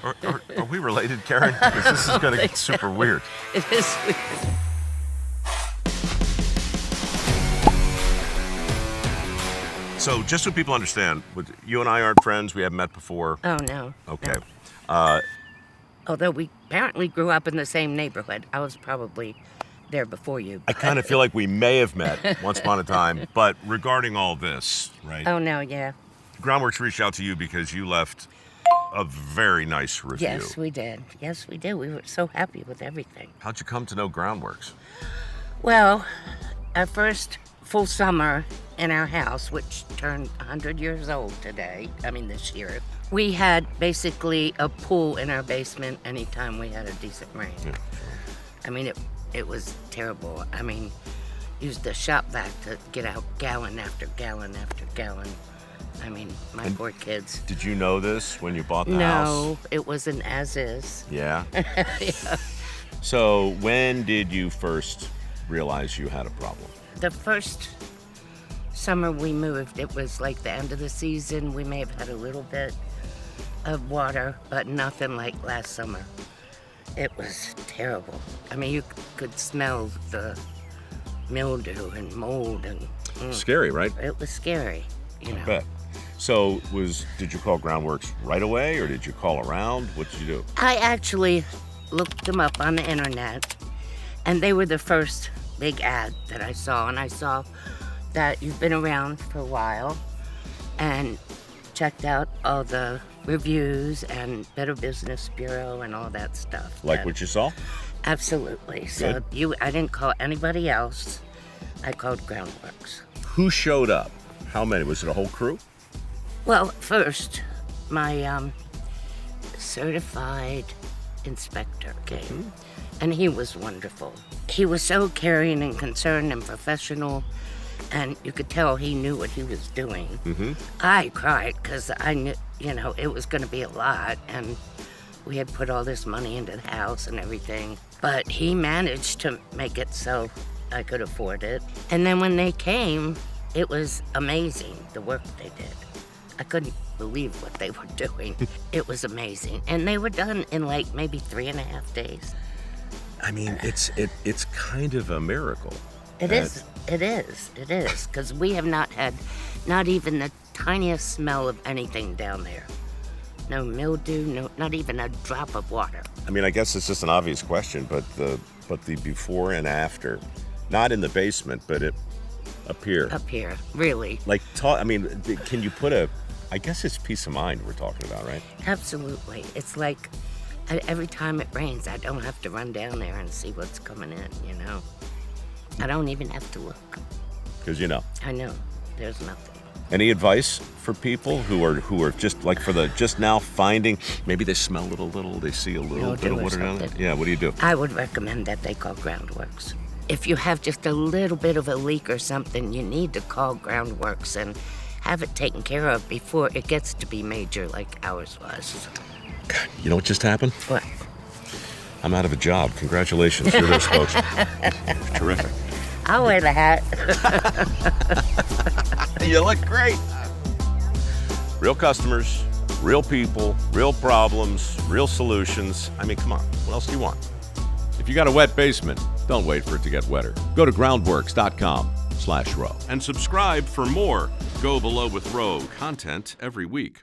Are we related, Karen? Because this is going to get super weird. It is weird. So just so people understand, you and I aren't friends. We haven't met before. Oh, no. Okay. No. Although we apparently grew up in the same neighborhood. I was probably there before you. I kind of feel like we may have met once upon a time, but regarding all this, right? Oh, no, yeah. Groundworks reached out to you because you left a very nice review. Yes, we did. Yes, we did. We were so happy with everything. How'd you come to know Groundworks? Well, our first full summer in our house, which turned 100 years old this year, we had basically a pool in our basement anytime we had a decent rain. Yeah. I mean, it was terrible. I mean, used the shop vac to get out gallon after gallon after gallon. I mean, my poor kids. Did you know this when you bought the house? No, it was an as-is. Yeah? Yeah. So when did you first realize you had a problem? The first summer we moved, it was like the end of the season. We may have had a little bit of water, but nothing like last summer. It was terrible. I mean, you could smell the mildew and mold and... Scary, right? It was scary, you know. I bet. So did you call Groundworks right away, or did you call around? What did you do? I actually looked them up on the internet, and they were the first big ad that I saw. And I saw that you've been around for a while, and checked out all the reviews and Better Business Bureau and all that stuff. Like what you saw? Absolutely. So I didn't call anybody else. I called Groundworks. Who showed up? How many? Was it a whole crew? Well, first, my certified inspector came, and he was wonderful. He was so caring and concerned and professional, and you could tell he knew what he was doing. Mm-hmm. I cried because I knew, it was going to be a lot, and we had put all this money into the house and everything. But he managed to make it so I could afford it. And then when they came, it was amazing, the work they did. I couldn't believe what they were doing. It was amazing. And they were done in like maybe 3.5 days. I mean, it's kind of a miracle. It is, because we have not had not even the tiniest smell of anything down there. No mildew, not even a drop of water. I mean, I guess it's just an obvious question, but the before and after, not in the basement, but up here. Up here, really. Like, can you put I guess it's peace of mind we're talking about, right? Absolutely. It's like every time it rains, I don't have to run down there and see what's coming in, I don't even have to look. Because you know. I know. There's nothing. Any advice for people who are just like just now finding, maybe they smell it a little, they see a little bit of water down there? Yeah, what do you do? I would recommend that they call Groundworks. If you have just a little bit of a leak or something, you need to call Groundworks and have it taken care of before it gets to be major like ours was. God, you know what just happened? What? I'm out of a job. Congratulations. You're those folks. Terrific. I'll wear the hat. You look great. Real customers, real people, real problems, real solutions. I mean, come on. What else do you want? If you got a wet basement, don't wait for it to get wetter. Go to groundworks.com/Rowe. And subscribe for more Go Below with Rowe content every week.